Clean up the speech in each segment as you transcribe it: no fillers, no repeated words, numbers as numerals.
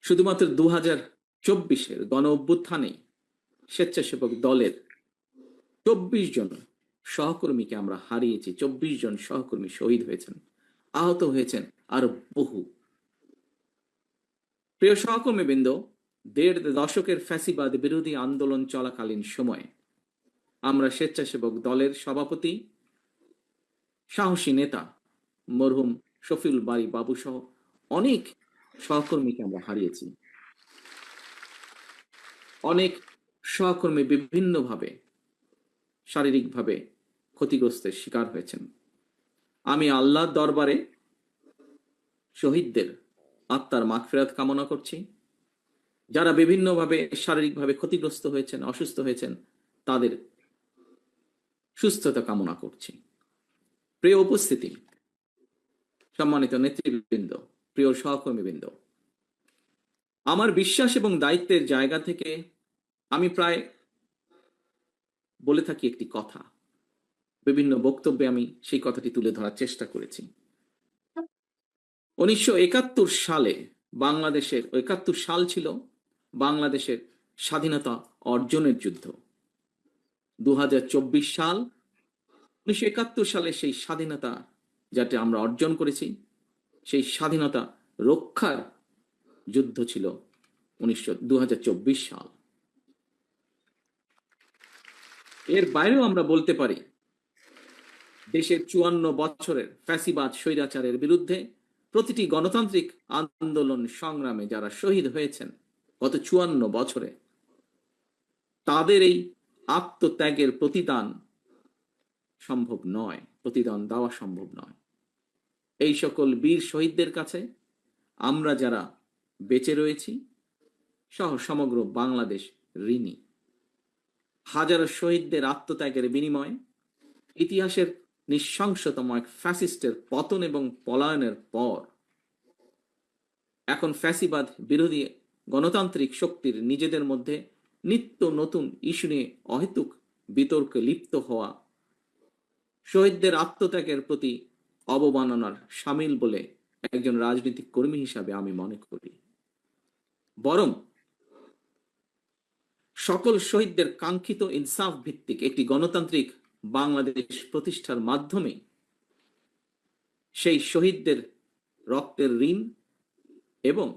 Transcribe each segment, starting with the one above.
শুধুমাত্র 2024-এর গণ অভ্যুত্থানেই স্বেচ্ছাসেবক দলের 24 জন সহকর্মীকে আমরা হারিয়েছি। 24 জন সহকর্মী শহীদ হয়েছেন, আহত হয়েছেন আরো বহু। প্রিয় সহকর্মীবৃন্দ, 1.5 দশকের ফ্যাসিবাদ বিরোধী আন্দোলন চলাকালীন সময়ে আমরা স্বেচ্ছাসেবক দলের সভাপতি, সাহসী নেতা মরহুম শফিউল বারী বাবু সহ অনেক সহকর্মীকে আমরা হারিয়েছি। অনেক সহকর্মী বিভিন্নভাবে শারীরিকভাবে ক্ষতিগ্রস্তের শিকার হয়েছেন। আমি আল্লাহর দরবারে শহীদদের আত্মার মাগফিরাত কামনা করছি। যারা বিভিন্নভাবে শারীরিকভাবে ক্ষতিগ্রস্ত হয়েছেন, অসুস্থ হয়েছেন, তাদের সুস্থতা কামনা করছি। প্রিয় উপস্থিতি, সম্মানিত নেতৃবৃন্দ, প্রিয় সহকর্মীবৃন্দ, আমার বিশ্বাস এবং দায়িত্বের জায়গা থেকে আমি প্রায় বলে থাকি একটি কথা। বিভিন্ন বক্তব্যে আমি সেই কথাটি তুলে ধরার চেষ্টা করেছি। 1971 সালে বাংলাদেশের 71 সাল ছিল বাংলাদেশের স্বাধীনতা অর্জনের যুদ্ধ। 2024 সাল 1971 সালে সেই স্বাধীনতা যাতে আমরা অর্জন করেছি, সেই স্বাধীনতা রক্ষার যুদ্ধ ছিল 2024 সাল। এর বাইরেও আমরা বলতে পারি দেশের 54 বছরের ফ্যাসিবাদ স্বৈরাচারের বিরুদ্ধে প্রতিটি গণতান্ত্রিক আন্দোলন সংগ্রামে যারা শহীদ হয়েছেন গত 54 বছরে, তাদের এই আত্মত্যাগের প্রতিদান সম্ভব নয়, প্রতিদান দেওয়া সম্ভব নয়। এই সকল বীর শহীদদের কাছে আমরা যারা বেঁচে রয়েছি সহ সমগ্র বাংলাদেশ ঋণী। হাজারো শহীদদের আত্মত্যাগের বিনিময়ে ইতিহাসের নৃশংসতম এক ফ্যাসিস্টের পতন এবং পলায়নের পর এখন ফ্যাসিবাদ বিরোধী গণতান্ত্রিক শক্তির নিজেদের মধ্যে নিত্য নতুন ইস্যু নিয়ে অহেতুক বিতর্কে লিপ্ত হওয়া শহীদদের আত্মত্যাগের প্রতি অবমাননার সামিল বলে একজন রাজনৈতিক কর্মী হিসাবে আমি মনে করি। বরং সকল শহীদদের কাঙ্ক্ষিত ইনসাফ ভিত্তিক একটি গণতান্ত্রিক বাংলাদেশ প্রতিষ্ঠার মাধ্যমে সেই শহীদদের রক্তের ঋণ এবং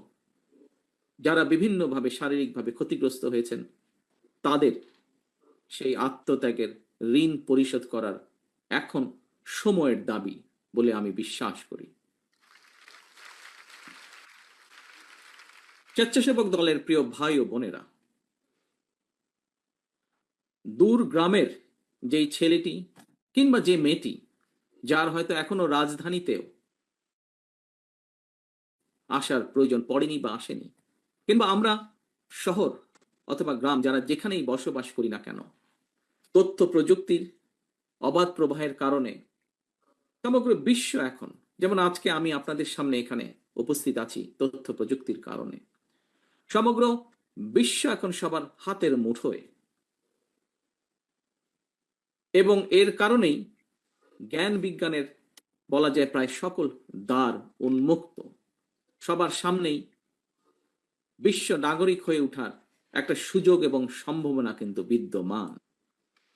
যারা বিভিন্নভাবে শারীরিকভাবে ক্ষতিগ্রস্ত হয়েছেন তাদের সেই আত্মত্যাগের ঋণ পরিশোধ করার এখন সময়ের দাবি বলে আমি বিশ্বাস করি। স্বেচ্ছাসেবক দলের প্রিয় ভাই ও বোনেরা, দূর গ্রামের যেই ছেলেটি কিংবা যে মেয়েটি যার হয়তো এখনো রাজধানীতেও আসার প্রয়োজন পড়েনি বা আসেনি, কিংবা আমরা শহর অথবা গ্রাম যারা যেখানেই বসবাস করি না কেন, তথ্য প্রযুক্তির অবাধ প্রবাহের কারণে সমগ্র বিশ্ব এখন, যেমন আজকে আমি আপনাদের সামনে এখানে উপস্থিত আছি তথ্য প্রযুক্তির কারণে, সমগ্র বিশ্ব এখন সবার হাতের মুঠোয়। এবং এর কারণেই জ্ঞান বিজ্ঞানের বলা যায় প্রায় সকল দ্বার উন্মুক্ত। সবার সামনেই বিশ্ব নাগরিক হয়ে ওঠার একটা সুযোগ এবং সম্ভাবনা কিন্তু বিদ্যমান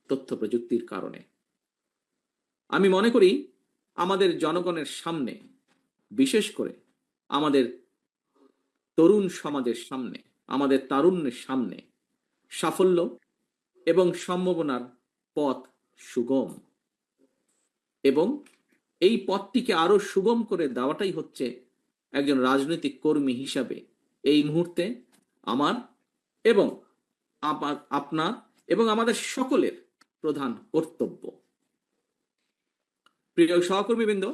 তথ্য প্রযুক্তির কারণে। আমি মনে করি আমাদের জনগণের সামনে, বিশেষ করে আমাদের তরুণ সমাজের সামনে, আমাদের তারুণ্যের সামনে সাফল্য এবং সম্ভাবনার পথ সুগম, এবং এই পথটিকে আরো সুগম করে দেওয়াটাই হচ্ছে একজন রাজনৈতিক কর্মী হিসাবে এই মুহূর্তে আমার এবং আপনার এবং আমাদের সকলের প্রধান কর্তব্য। প্রিয় সহকর্মীবৃন্দ,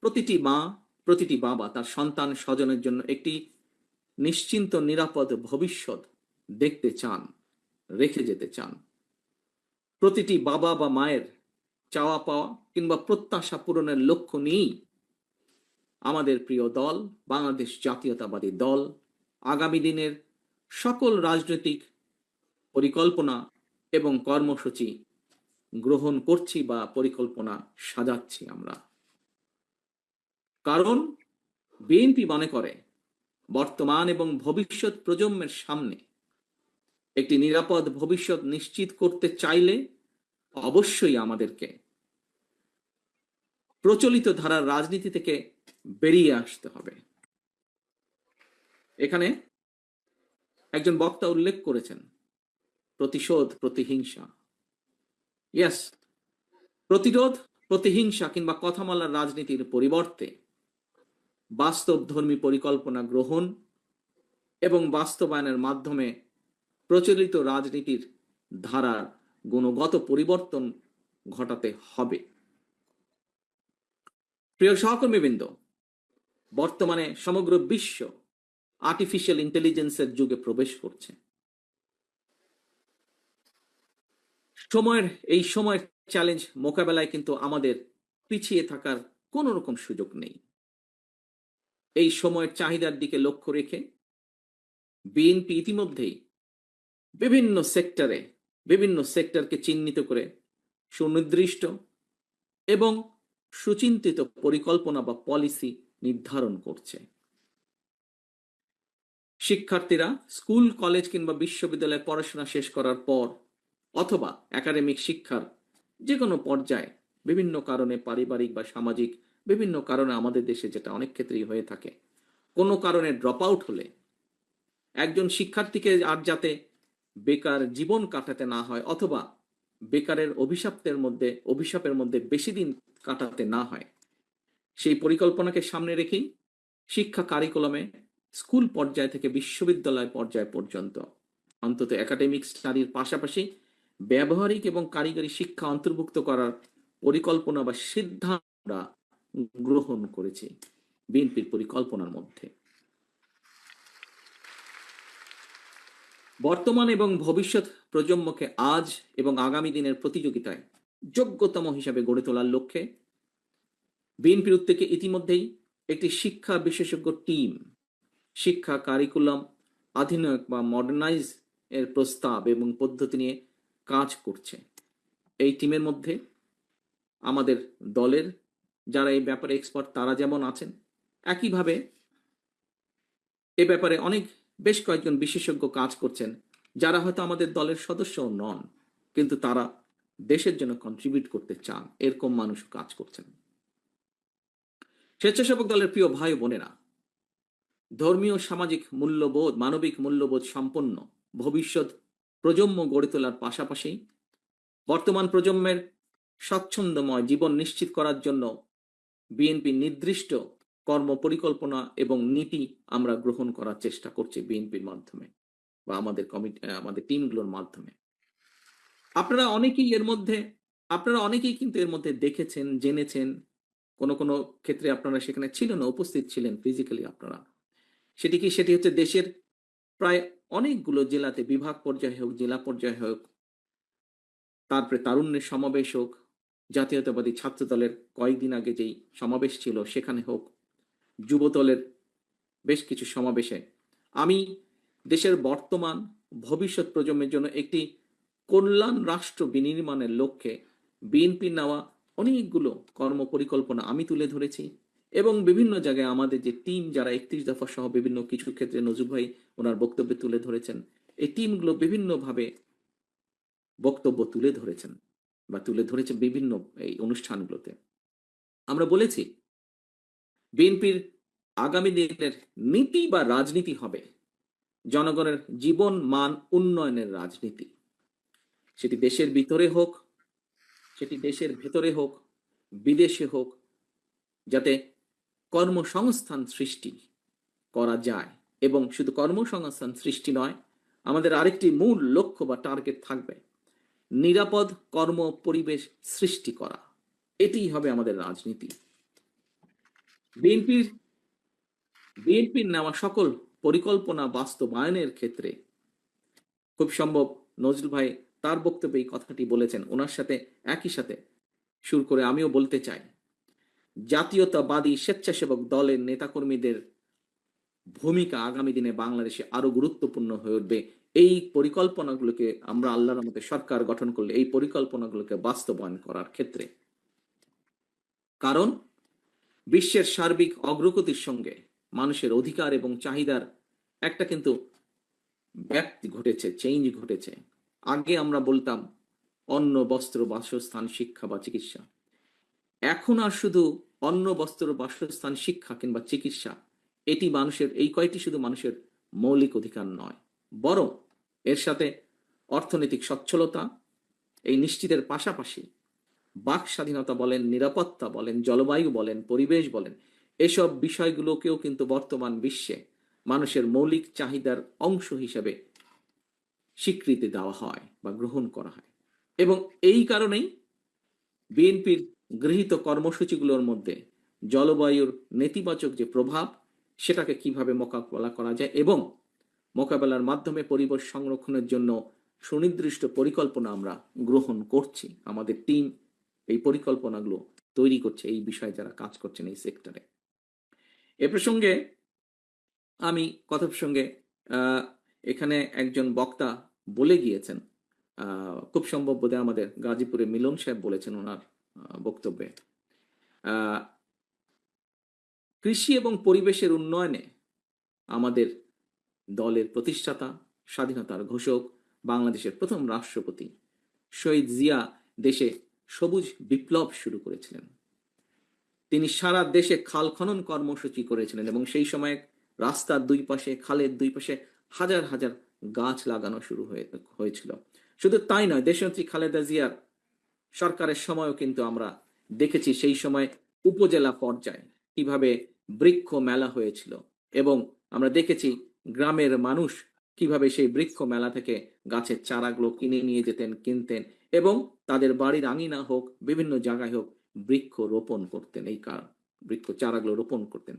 প্রতিটি মা, প্রতিটি বাবা তার সন্তান স্বজনের জন্য একটি নিশ্চিন্ত নিরাপদ ভবিষ্যৎ দেখতে চান, রেখে যেতে চান। প্রতিটি বাবা বা মায়ের চাওয়া পাওয়া কিংবা প্রত্যাশা পূরণের লক্ষ্য নিয়েই আমাদের প্রিয় দল বাংলাদেশ জাতীয়তাবাদী দল আগামী দিনের সকল রাজনৈতিক পরিকল্পনা এবং কর্মসূচি গ্রহণ করছি বা পরিকল্পনা সাজাচ্ছি আমরা। কারণ বিএনপি মনে করে বর্তমান এবং ভবিষ্যৎ প্রজন্মের সামনে একটি নিরাপদ ভবিষ্যৎ নিশ্চিত করতে চাইলে অবশ্যই আমাদেরকে প্রচলিত ধারার রাজনীতি থেকে বেরিয়ে আসতে হবে। এখানে একজন বক্তা উল্লেখ করেছেন প্রতিশোধ, প্রতিহিংসা। ইয়েস, প্রতিরোধ, প্রতিহিংসা কিংবা কথা বলার রাজনীতির পরিবর্তে বাস্তবধর্মী পরিকল্পনা গ্রহণ এবং বাস্তবায়নের মাধ্যমে প্রচলিত রাজনীতির ধারার গুণগত পরিবর্তন ঘটাতে হবে। প্রিয় সহকর্মীবৃন্দ, বর্তমানে সমগ্র বিশ্ব আর্টিফিশিয়াল ইন্টেলিজেন্সের যুগে প্রবেশ করছে। এই সময়ের চ্যালেঞ্জ মোকাবেলায় কিন্তু আমাদের পিছিয়ে থাকার কোনো রকম সুযোগ নেই। এই সময়ের চাহিদার দিকে লক্ষ্য রেখে বিএনপি ইতিমধ্যেই বিভিন্ন সেক্টরকে চিহ্নিত করে সুনির্দিষ্ট এবং সুচিন্তিত পরিকল্পনা বা পলিসি নির্ধারণ করছে। শিক্ষার্থীরা স্কুল, কলেজ কিংবা বিশ্ববিদ্যালয়ে পড়াশোনা শেষ করার পর অথবা একাডেমিক শিক্ষার যে কোনো পর্যায়ে বিভিন্ন কারণে, পারিবারিক বা সামাজিক বিভিন্ন কারণে আমাদের দেশে যেটা অনেক ক্ষেত্রেই হয়ে থাকে, কোনো কারণে ড্রপ আউট হলে একজন শিক্ষার্থীকে আর যাতে বেকার জীবন কাটাতে না হয় অথবা বেকারের অভিশাপের মধ্যে বেশি দিন কাটাতে না হয়, সেই পরিকল্পনাকে সামনে রেখেই শিক্ষা কারিকুলামে স্কুল পর্যায় থেকে বিশ্ববিদ্যালয় পর্যায় পর্যন্ত অন্তত একাডেমিক স্টাডির পাশাপাশি ব্যবহারিক এবং কারিগরি শিক্ষা অন্তর্ভুক্ত করার পরিকল্পনা বা সিদ্ধান্ত গ্রহণ করেছে বিএনপির পরিকল্পনার মধ্যে। বর্তমান এবং ভবিষ্যৎ প্রজন্মকে আজ এবং আগামী দিনের প্রতিযোগিতায় যোগ্যতম হিসাবে গড়ে তোলার লক্ষ্যে বিএনপির উদ্যোগে ইতিমধ্যেই একটি শিক্ষা বিশেষজ্ঞ টিম শিক্ষা কারিকুলাম আধুনিক বা মডার্নাইজ এর প্রস্তাব এবং পদ্ধতি নিয়ে কাজ করছে। এই টিমের মধ্যে আমাদের দলের যারা এই ব্যাপারে এক্সপার্ট তারা যেমন আছেন, একইভাবে এ ব্যাপারে বেশ কয়েকজন বিশেষজ্ঞ কাজ করছেন যারা হয়তো আমাদের দলের সদস্যও নন, কিন্তু তারা দেশের জন্য কন্ট্রিবিউট করতে চান, এরকম মানুষও কাজ করছেন। স্বেচ্ছাসেবক দলের প্রিয় ভাই বোনেরা, ধর্মীয় সামাজিক মূল্যবোধ, মানবিক মূল্যবোধ সম্পন্ন ভবিষ্যৎ প্রজন্ম গড়ে তোলার পাশাপাশি বর্তমান প্রজন্মের স্বাচ্ছন্দ্যময় জীবন নিশ্চিত করার জন্য বিএনপি নির্দিষ্ট কর্ম পরিকল্পনা এবং নীতি আমরা গ্রহণ করার চেষ্টা করছি বিএনপির মাধ্যমে বা আমাদের টিমগুলোর মাধ্যমে। আপনারা অনেকেই কিন্তু এর মধ্যে দেখেছেন, জেনেছেন, কোনো কোনো ক্ষেত্রে আপনারা সেখানে ছিলেন না, উপস্থিত ছিলেন ফিজিক্যালি আপনারা। সেটি হচ্ছে দেশের প্রায় অনেকগুলো জেলাতে, বিভাগ পর্যায়ে হোক, জেলা পর্যায়ে হোক, তারপরে তারুণ্যের সমাবেশ হোক, জাতীয়তাবাদী ছাত্র দলের কয়েকদিন আগে যেই সমাবেশ ছিল সেখানে হোক, যুব দলের বেশ কিছু সমাবেশে আমি দেশের বর্তমান ভবিষ্যৎ প্রজন্মের জন্য একটি কল্যাণ রাষ্ট্র বিনির্মাণের লক্ষ্যে বিএনপির নেওয়া অনেকগুলো কর্ম পরিকল্পনা আমি তুলে ধরেছি এবং বিভিন্ন জায়গায় আমাদের যে টিম যারা 31 দফা সহ বিভিন্ন কিছু ক্ষেত্রে নজরুল ভাই ওনার বক্তব্যে তুলে ধরেছেন, এই টিমগুলো বিভিন্নভাবে বক্তব্য তুলে ধরেছে বিভিন্ন এই অনুষ্ঠানগুলোতে। আমরা বলেছি বিএনপির আগামী দিনের নীতি বা রাজনীতি হবে জনগণের জীবন মান উন্নয়নের রাজনীতি। সেটি দেশের ভিতরে হোক, সেটি দেশের ভেতরে হোক, বিদেশে হোক, যাতে কর্মসংস্থান সৃষ্টি করা যায়। এবং শুধু কর্মসংস্থান সৃষ্টি নয়, আমাদের আরেকটি মূল লক্ষ্য বা টার্গেট থাকবে নিরাপদ কর্ম পরিবেশ সৃষ্টি করা। এটিই হবে আমাদের রাজনীতি। বিএনপির নেওয়া সকল পরিকল্পনা বাস্তবায়নের ক্ষেত্রে খুব সম্ভব নজরুল ভাই তার বক্তব্যে এই কথাটি বলেছেন, ওনার সাথে একই সাথে সুর করে আমিও বলতে চাই, জাতীয়তাবাদী স্বেচ্ছাসেবক দলের নেতাকর্মীদের ভূমিকা আগামী দিনে বাংলাদেশে আরো গুরুত্বপূর্ণ হয়ে উঠবে। এই পরিকল্পনাগুলোকে আমরা আল্লাহর রহমতে সরকার গঠন করলে এই পরিকল্পনাগুলোকে বাস্তবায়ন করার ক্ষেত্রে, কারণ বিশ্বের সার্বিক অগ্রগতির সঙ্গে মানুষের অধিকার এবং চাহিদার একটা কিন্তু ব্যাপ্তি ঘটেছে, চেঞ্জ ঘটেছে। আগে আমরা বলতাম অন্ন, বস্ত্র, বাসস্থান, শিক্ষা বা চিকিৎসা। এখন আর শুধু অন্ন, বস্ত্র, বাসস্থান, শিক্ষা কিংবা চিকিৎসা এটি মানুষের, এই কয়টি শুধু মানুষের মৌলিক অধিকার নয়, বরং এর সাথে অর্থনৈতিক সচ্ছলতা এই নিশ্চিতের পাশাপাশি বাক স্বাধীনতা বলেন, নিরাপত্তা বলেন, জলবায়ু বলেন, পরিবেশ বলেন, এসব বিষয়গুলোকেও কিন্তু বর্তমান বিশ্বে মানুষের মৌলিক চাহিদার অংশ হিসেবে স্বীকৃতি দেওয়া হয় বা গ্রহণ করা হয়। এবং এই কারণেই বিএনপির গৃহীত কর্মসূচিগুলোর মধ্যে জলবায়ুর নেতিবাচক যে প্রভাব সেটাকে কিভাবে মোকাবেলা করা যায় এবং মোকাবেলার মাধ্যমে পরিবেশ সংরক্ষণের জন্য সুনির্দিষ্ট পরিকল্পনা আমরা গ্রহণ করছি। আমাদের টিম এই পরিকল্পনাগুলো তৈরি করছে, এই বিষয়ে যারা কাজ করছেন এই সেক্টরে। এ প্রসঙ্গে আমি কথা প্রসঙ্গে এখানে একজন বক্তা বলে গিয়েছেন, খুব সম্ভব বোধহয় আমাদের গাজীপুরে মিলন সাহেব বলেছেন ওনার বক্তব্যে, কৃষি এবং পরিবেশের উন্নয়নে আমাদের দলের প্রতিষ্ঠাতা, স্বাধীনতার ঘোষক, বাংলাদেশের প্রথম রাষ্ট্রপতি শহীদ জিয়া দেশে সবুজ বিপ্লব শুরু করেছিলেন। তিনি সারা দেশে খাল খনন কর্মসূচি করেছিলেন এবং সেই সময় রাস্তার দুই পাশে, খালের দুই পাশে হাজার হাজার গাছ লাগানো শুরু হয়েছিল। শুধু তাই নয়, দেশনেত্রী খালেদা জিয়ার সরকারের সময়ও কিন্তু আমরা দেখেছি সেই সময় উপজেলা পর্যায়ে কিভাবে বৃক্ষ মেলা হয়েছিল এবং আমরা দেখেছি গ্রামের মানুষ কিভাবে সেই বৃক্ষ মেলা থেকে গাছের চারাগুলো কিনে নিয়ে যেতেন, কিনতেন এবং তাদের বাড়ির আঙিনা হোক, বিভিন্ন জায়গায় হোক, বৃক্ষ রোপণ করতেন, এই বৃক্ষ চারাগুলো রোপণ করতেন।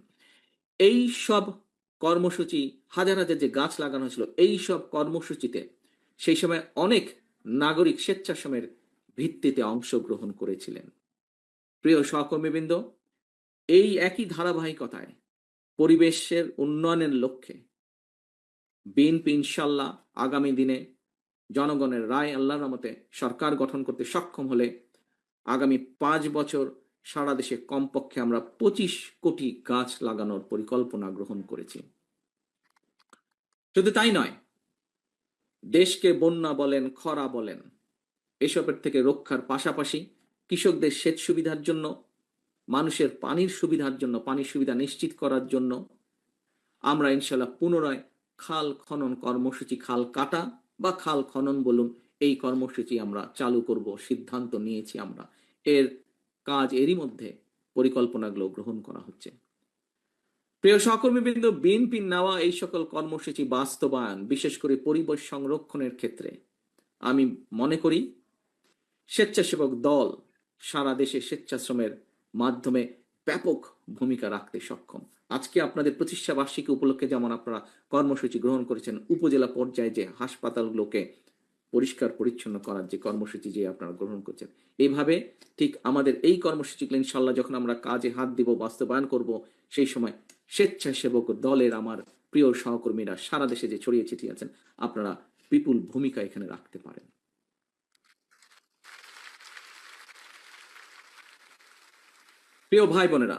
এই সব কর্মসূচি, হাজার হাজার যে গাছ লাগানো হয়েছিল, এই সব কর্মসূচিতে সেই সময় অনেক নাগরিক স্বেচ্ছাশ্রমের ভিত্তিতে অংশগ্রহণ করেছিলেন। প্রিয় সহকর্মীবৃন্দ, এই একই ধারাবাহিকতায় পরিবেশের উন্নয়নের লক্ষ্যে বিএনপি ইনশাল্লাহ আগামী দিনে জনগণের রায় আল্লাহর রহমতে সরকার গঠন করতে সক্ষম হলে আগামী 5 বছর সারা দেশে কমপক্ষে আমরা 25 কোটি গাছ লাগানোর পরিকল্পনা গ্রহণ করেছি। শুধু তাই নয়, দেশকে বন্যা বলেন, খরা বলেন, এসবের থেকে রক্ষার পাশাপাশি কৃষকদের সেচ সুবিধার জন্য, মানুষের পানির সুবিধার জন্য, পানির সুবিধা নিশ্চিত করার জন্য আমরা ইনশাল্লাহ পুনরায় খাল খনন কর্মসূচি, খাল কাটা বা খাল খনন বলুন, এই কর্মসূচি আমরা চালু করব, সিদ্ধান্ত নিয়েছি আমরা। এর কাজ এরই মধ্যে পরিকল্পনাগুলো গ্রহণ করা হচ্ছে। প্রিয় সহকর্মীবৃন্দ, বিএনপির নেওয়া এই সকল কর্মসূচি বাস্তবায়ন, বিশেষ করে পরিবেশ সংরক্ষণের ক্ষেত্রে আমি মনে করি স্বেচ্ছাসেবক দল সারা দেশে স্বেচ্ছাশ্রমের মাধ্যমে ব্যাপক ভূমিকা রাখতে সক্ষম। আজকে আপনাদের প্রতিষ্ঠা বার্ষিকী উপলক্ষে যেমন আপনারা কর্মসূচি গ্রহণ করেছেন, উপজেলা পর্যায়ে যে হাসপাতালগুলোকে পরিষ্কার পরিচ্ছন্ন করার যে কর্মসূচি যে আপনারা গ্রহণ করছেন, এইভাবে ঠিক আমাদের এই কর্মসূচিগুলো ইনশাল্লাহ যখন আমরা কাজে হাত দিব, বাস্তবায়ন করব, সেই সময় স্বেচ্ছাসেবক দলের আমার প্রিয় সহকর্মীরা সারা দেশে যে ছড়িয়ে ছিটিয়ে আছেন, আপনারা বিপুল ভূমিকা এখানে রাখতে পারেন। প্রিয় ভাই বোনেরা,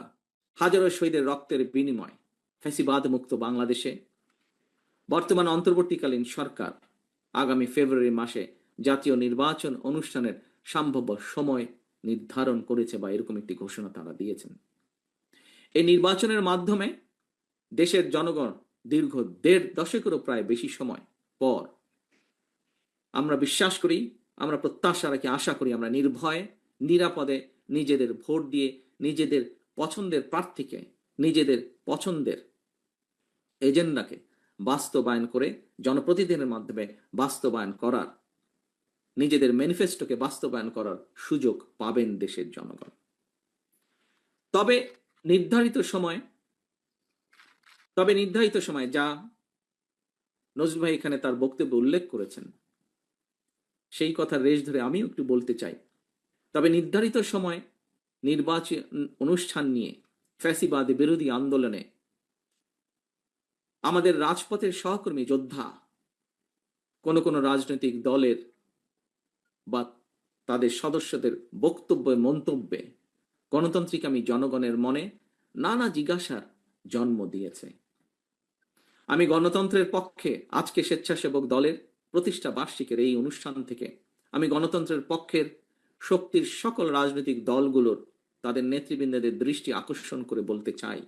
হাজারো শহীদের রক্তের বিনিময় ফ্যাসিবাদ মুক্ত বাংলাদেশে বর্তমান অন্তর্বর্তীকালীন সরকার আগামী ফেব্রুয়ারি মাসে জাতীয় নির্বাচন অনুষ্ঠানের সম্ভাব্য সময় নির্ধারণ করেছে বা এরকম একটি ঘোষণা তারা দিয়েছেন। এই নির্বাচনের মাধ্যমে দেশের জনগণ দীর্ঘ 1.5 দশকেরও প্রায় বেশি সময় পর আমরা বিশ্বাস করি, আমরা প্রত্যাশা রাখি, আশা করি আমরা নির্ভয়ে নিরাপদে নিজেদের ভোট দিয়ে নিজেদের পছন্দের প্রার্থীকে, নিজেদের পছন্দের এজেন্ডাকে বাস্তবায়ন করে জনপ্রতিনিধিদের মাধ্যমে বাস্তবায়ন করার, নিজেদের ম্যানিফেস্টোকে বাস্তবায়ন করার সুযোগ পাবেন দেশের জনগণ। তবে নির্ধারিত সময় যা নজরুল ভাই এখানে তার বক্তব্যে উল্লেখ করেছেন, সেই কথার রেশ ধরে আমিও একটু বলতে চাই। তবে নির্ধারিত সময় নির্বাচন অনুষ্ঠান নিয়ে ফ্যাসিবাদ বিরোধী আন্দোলনে আমাদের রাজপথের সহকর্মী যোদ্ধা কোন রাজনৈতিক দলের বা তাদের সদস্যদের বক্তব্য, মন্তব্যে গণতান্ত্রিক আমি জনগণের মনে নানা জিজ্ঞাসার জন্ম দিয়েছে। আমি গণতন্ত্রের পক্ষে আজকে স্বেচ্ছাসেবক দলের প্রতিষ্ঠা বার্ষিকের এই অনুষ্ঠান থেকে আমি গণতন্ত্রের পক্ষের শক্তির সকল রাজনৈতিক দলগুলোর তাদের নেতৃবৃন্দদের দৃষ্টি আকর্ষণ করে বলতে চাই,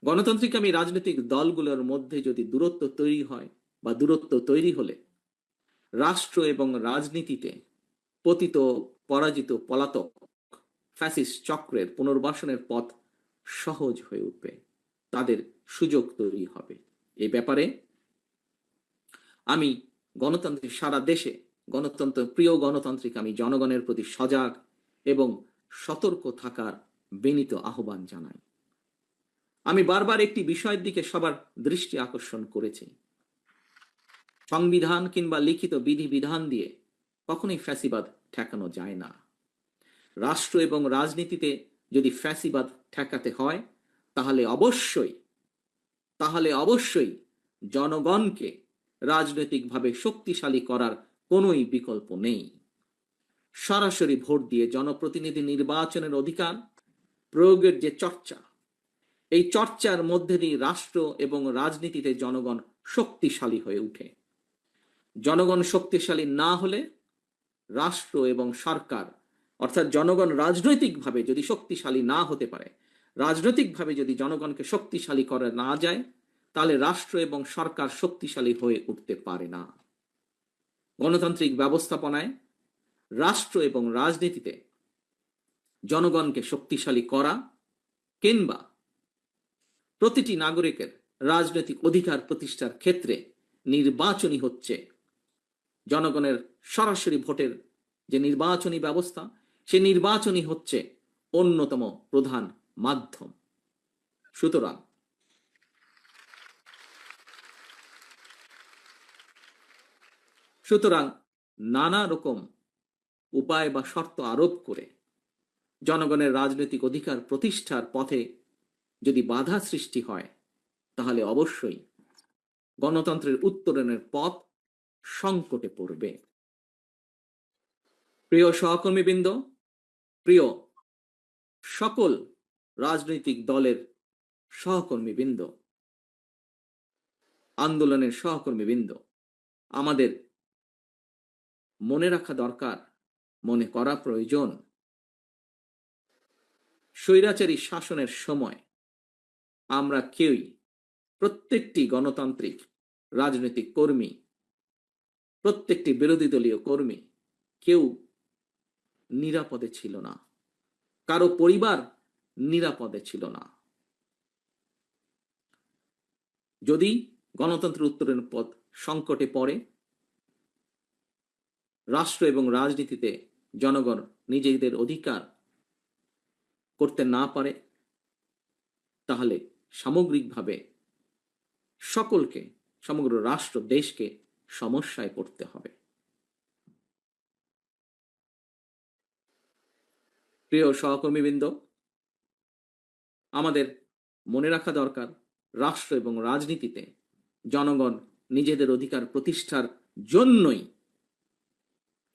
গণতান্ত্রিক রাজনৈতিক দলগুলোর মধ্যে যদি দূরত্ব তৈরি হয় বা দূরত্ব তৈরি হলে রাষ্ট্র এবং রাজনীতিতে পতিত, পরাজিত, পলাতক ফ্যাসিস্ট চক্রের পুনর্বাসনের পথ সহজ হয়ে উঠবে, তাদের সুযোগ তৈরি হবে। এই ব্যাপারে আমি গণতান্ত্রিক সারা দেশে প্রিয় গণতান্ত্রিক আমি জনগণের প্রতি সজাগ এবং সতর্ক থাকার বিনীত আহ্বান জানাই। আমি বারবার একটি বিষয়ের দিকে সবার দৃষ্টি আকর্ষণ করেছি, সংবিধান কিংবা লিখিত বিধিবিধান দিয়ে কখনোই ফ্যাসিবাদ ঠেকানো যায় না। রাষ্ট্র এবং রাজনীতিতে যদি ফ্যাসিবাদ ঠেকাতে হয় তাহলে অবশ্যই জনগণকে রাজনৈতিকভাবে শক্তিশালী করার কোনোই বিকল্প নেই। সরাসরি ভোট দিয়ে জনপ্রতিনিধি নির্বাচনের অধিকার প্রয়োগের যে চর্চা, এই চর্চার মধ্যে দিয়ে রাষ্ট্র এবং রাজনীতিতে জনগণ শক্তিশালী হয়ে ওঠে। জনগণ শক্তিশালী না হলে রাষ্ট্র এবং সরকার অর্থাৎ জনগণ রাজনৈতিকভাবে যদি শক্তিশালী না হতে পারে, রাজনৈতিকভাবে যদি জনগণকে শক্তিশালী করা না যায়, তাহলে রাষ্ট্র এবং সরকার শক্তিশালী হয়ে উঠতে পারে না। গণতান্ত্রিক ব্যবস্থাপনায় রাষ্ট্র এবং রাজনীতিতে জনগণকে শক্তিশালী করা কিংবা প্রতিটি নাগরিকের রাজনৈতিক অধিকার প্রতিষ্ঠার ক্ষেত্রে নির্বাচনই হচ্ছে জনগণের সরাসরি ভোটের যে নির্বাচনী ব্যবস্থা, সে নির্বাচনই হচ্ছে অন্যতম প্রধান মাধ্যম। সুতরাং নানা রকম উপায় বা শর্ত আরোপ করে জনগণের রাজনৈতিক অধিকার প্রতিষ্ঠার পথে যদি বাধা সৃষ্টি হয়, তাহলে অবশ্যই গণতন্ত্রের উত্তরণের পথ সংকটে পড়বে। প্রিয় সহকর্মীবৃন্দ, প্রিয় সকল রাজনৈতিক দলের সহকর্মীবৃন্দ, আন্দোলনের সহকর্মীবৃন্দ, আমাদের মনে রাখা দরকার, মনে করা প্রয়োজন, স্বৈরাচারী শাসনের সময় আমরা কেউই, প্রত্যেকটি গণতান্ত্রিক রাজনৈতিক কর্মী, প্রত্যেকটি বিরোধী দলীয় কর্মী কেউ নিরাপদে ছিল না, কারো পরিবার নিরাপদে ছিল না। যদি গণতন্ত্রের উত্তরণের পথ সংকটে পড়ে, রাষ্ট্র এবং রাজনীতিতে জনগণ নিজেদের অধিকার করতে না পারে, তাহলে সামগ্রিকভাবে সকলকে, সমগ্র রাষ্ট্র দেশকে সমস্যায় পড়তে হবে। প্রিয় সহকর্মীবৃন্দ, আমাদের মনে রাখা দরকার, রাষ্ট্র এবং রাজনীতিতে জনগণ নিজেদের অধিকার প্রতিষ্ঠার জন্যই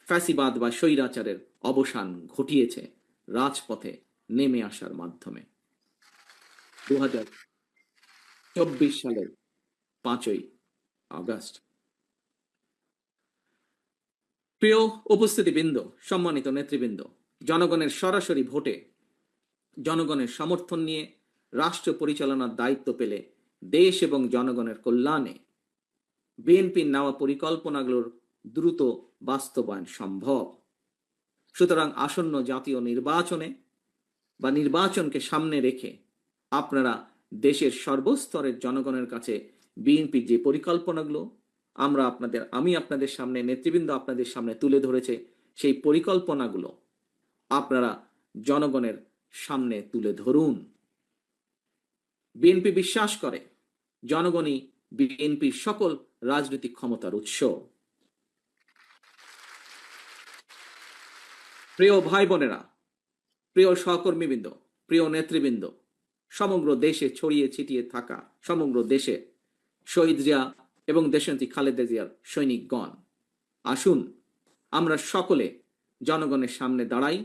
ফ্যাসিবাদ বা স্বৈরাচারের অবসান ঘটিয়েছে রাজপথে নেমে আসার মাধ্যমে। 2024 সালের 5ই আগস্ট। প্রিয় উপস্থিতিবৃন্দ, সম্মানিত নেতৃবৃন্দ, জনগণের সরাসরি ভোটে জনগণের সমর্থন নিয়ে রাষ্ট্র পরিচালনার দায়িত্ব পেলে দেশ এবং জনগণের কল্যাণে বিএনপির নেওয়া পরিকল্পনাগুলোর দ্রুত বাস্তবায়ন সম্ভব। সুতরাং আসন্ন জাতীয় নির্বাচনকে সামনে রেখে আপনারা দেশের সর্বস্তরের জনগণের কাছে বিএনপির যে পরিকল্পনাগুলো আমি আপনাদের সামনে, নেতৃবৃন্দ আপনাদের সামনে তুলে ধরেছে, সেই পরিকল্পনাগুলো আপনারা জনগণের সামনে তুলে ধরুন। বিএনপি বিশ্বাস করে জনগণই বিএনপির সকল রাজনৈতিক ক্ষমতার উৎস। প্রিয় ভাই বোনেরা, প্রিয় সহকর্মীবৃন্দ, প্রিয় নেতৃবৃন্দ, সমগ্র দেশে ছড়িয়ে ছিটিয়ে থাকা সমগ্র দেশে শহীদ জিয়া এবং দেশনেত্রী খালেদা জিয়ার সৈনিকগণ, আসুন আমরা সকলে জনগণের সামনে দাঁড়াই,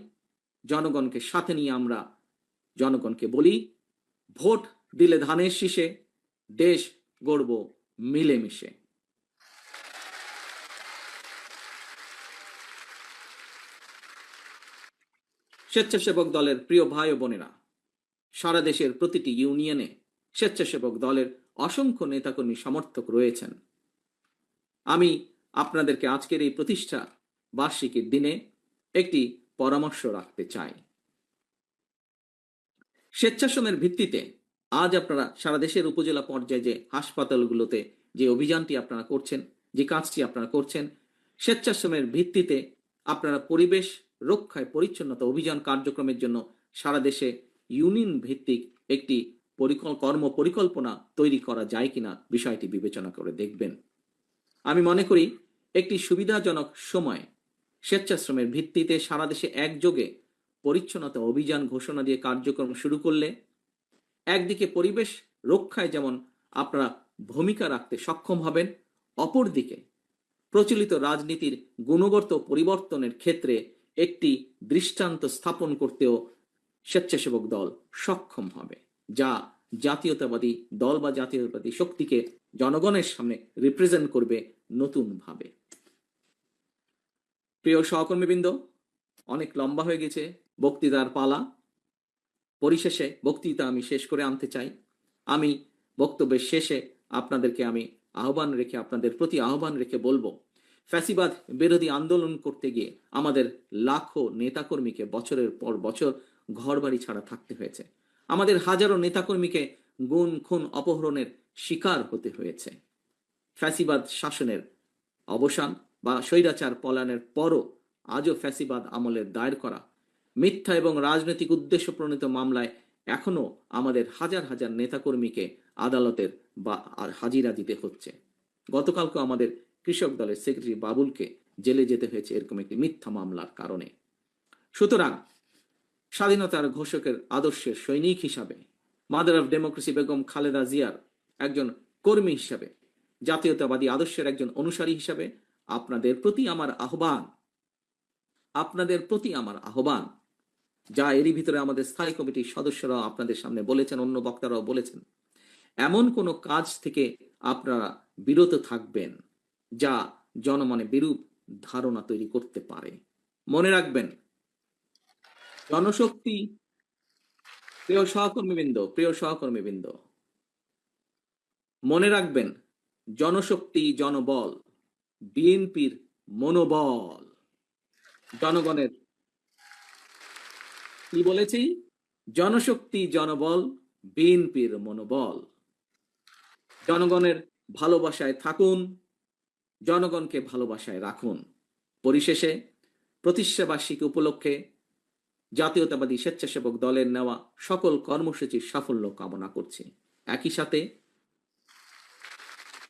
জনগণকে সাথে নিয়ে আমরা জনগণকে বলি, ভোট দিলে ধানের শীষে, দেশ গড়ব মিলেমিশে। স্বেচ্ছাসেবক দলের প্রিয় ভাই ও বোনেরা, সারা দেশের প্রতিটি ইউনিয়নে স্বেচ্ছাসেবক দলের অসংখ্য নেতাকর্মী সমর্থক রয়েছেন। আমি আপনাদেরকে আজকের এই প্রতিষ্ঠা বার্ষিকীর দিনে একটি পরামর্শ রাখতে চাই। স্বেচ্ছাশ্রমের ভিত্তিতে আজ আপনারা সারা দেশের উপজেলা পর্যায়ে যে হাসপাতালগুলোতে যে অভিযানটি আপনারা করছেন, যে কাজটি আপনারা করছেন, স্বেচ্ছাশ্রমের ভিত্তিতে আপনারা পরিবেশ রক্ষায় পরিচ্ছন্নতা অভিযান কার্যক্রমের জন্য সারা দেশে ইউনিয়ন ভিত্তিক একটি কর্ম পরিকল্পনা তৈরি করা যায় কিনা বিষয়টি বিবেচনা করে দেখবেন। আমি মনে করি একটি সুবিধাজনক সময় স্বেচ্ছাশ্রমের ভিত্তিতে সারা দেশে একযোগে পরিচ্ছন্নতা অভিযান ঘোষণা দিয়ে কার্যক্রম শুরু করলে একদিকে পরিবেশ রক্ষায় যেমন আপনারা ভূমিকা রাখতে সক্ষম হবেন, অপরদিকে প্রচলিত রাজনীতির গুণগত পরিবর্তনের ক্ষেত্রে একটি দৃষ্টান্ত স্থাপন করতেও স্বেচ্ছাসেবক দল সক্ষম হবে, যা জাতীয়তাবাদী দল বা জাতীয়তাবাদী শক্তিকে জনগণের সামনে রিপ্রেজেন্ট করবে নতুনভাবে। প্রিয় সহকর্মীবৃন্দ, অনেক লম্বা হয়ে গেছে বক্তৃতার পালা। পরিশেষে বক্তৃতা আমি শেষ করে আনতে চাই। আমি বক্তব্যের শেষে আপনাদেরকে আমি আপনাদের প্রতি আহ্বান রেখে বলবো, ফ্যাসিবাদ বিরোধী আন্দোলন করতে গিয়ে আমাদের লাখো নেতাকর্মীকে বছরের পর বছর ঘরবাড়ি ছাড়া থাকতে হয়েছে। আমাদের হাজারো নেতাকর্মীকে গুম খুন অপহরণের শিকার হতে হয়েছে। ফ্যাসিবাদ শাসনের অবসান বা স্বৈরাচার পলায়নের পরও আজও ফ্যাসিবাদ আমলের দায়ের করা মিথ্যা এবং রাজনৈতিক উদ্দেশ্য প্রণীত মামলায় এখনো আমাদের হাজার হাজার নেতাকর্মীকে আদালতের বা হাজিরা দিতে হচ্ছে। গতকালকে আমাদের কৃষক দলের সেক্রেটারি বাবুলকে জেলে যেতে হয়েছে এরকম একটি মিথ্যা মামলার কারণে। সুতরাং স্বাধীনতার ঘোষকের আদর্শের সৈনিক হিসাবে, mother of democracy Begum Khaleda জিয়ার একজন কর্মী হিসাবে, জাতীয়তাবাদী আদর্শের একজন অনুসারী হিসাবে আপনাদের প্রতি আমার আহ্বান, যা এরই ভিতরে আমাদের স্থায়ী কমিটির সদস্যরাও আপনাদের সামনে বলেছেন, অন্য বক্তারাও বলেছেন, এমন কোনো কাজ থেকে আপনারা বিরত থাকবেন যা জনমনে বিরূপ ধারণা তৈরি করতে পারে। মনে রাখবেন, জনশক্তি, প্রিয় সহকর্মীবৃন্দ, মনে রাখবেন, জনশক্তি জনবল, বিএনপির মনোবল। জনগণের কি বলেছি? জনশক্তি জনবল, বিএনপির মনোবল। জনগণের ভালোবাসায় থাকুন, জনগণকে ভালোবাসায় রাখুন। পরিশেষে প্রতিষ্ঠা বার্ষিকী উপলক্ষে জাতীয়তাবাদী স্বেচ্ছাসেবক দলের নেওয়া সকল কর্মসূচির সাফল্য কামনা করছি।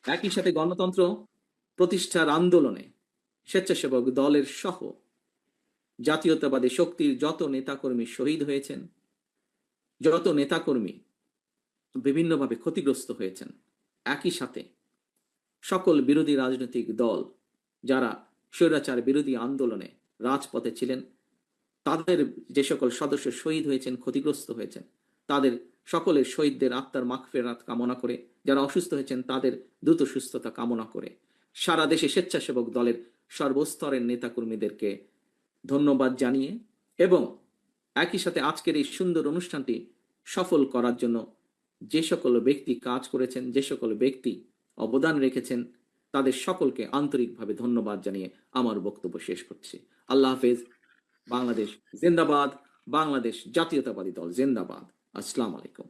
একই সাথে গণতন্ত্র প্রতিষ্ঠার আন্দোলনে স্বেচ্ছাসেবক দলের সহ জাতীয়তাবাদী শক্তির যত নেতাকর্মী শহীদ হয়েছেন, যত নেতাকর্মী বিভিন্নভাবে ক্ষতিগ্রস্ত হয়েছেন, একই সাথে সকল বিরোধী রাজনৈতিক দল যারা স্বৈরাচার বিরোধী আন্দোলনে রাজপথে ছিলেন, তাদের যে সকল সদস্য শহীদ হয়েছেন, ক্ষতিগ্রস্ত হয়েছেন, তাদের সকলের শহীদদের আত্মার মাগফিরাত কামনা করে, যারা অসুস্থ হয়েছেন তাদের দ্রুত সুস্থতা কামনা করে সারা দেশে স্বেচ্ছাসেবক দলের সর্বস্তরের নেতাকর্মীদেরকে ধন্যবাদ জানিয়ে এবং একই সাথে আজকের এই সুন্দর অনুষ্ঠানটি সফল করার জন্য যে সকল ব্যক্তি কাজ করেছেন, যে সকল ব্যক্তি অবদান রেখেছেন, তাদের সকলকে আন্তরিকভাবে ধন্যবাদ জানিয়ে আমার বক্তব্য শেষ করছি। আল্লাহ হাফেজ। বাংলাদেশ জিন্দাবাদ। বাংলাদেশ জাতীয়তাবাদী দল জিন্দাবাদ। আসসালামু আলাইকুম।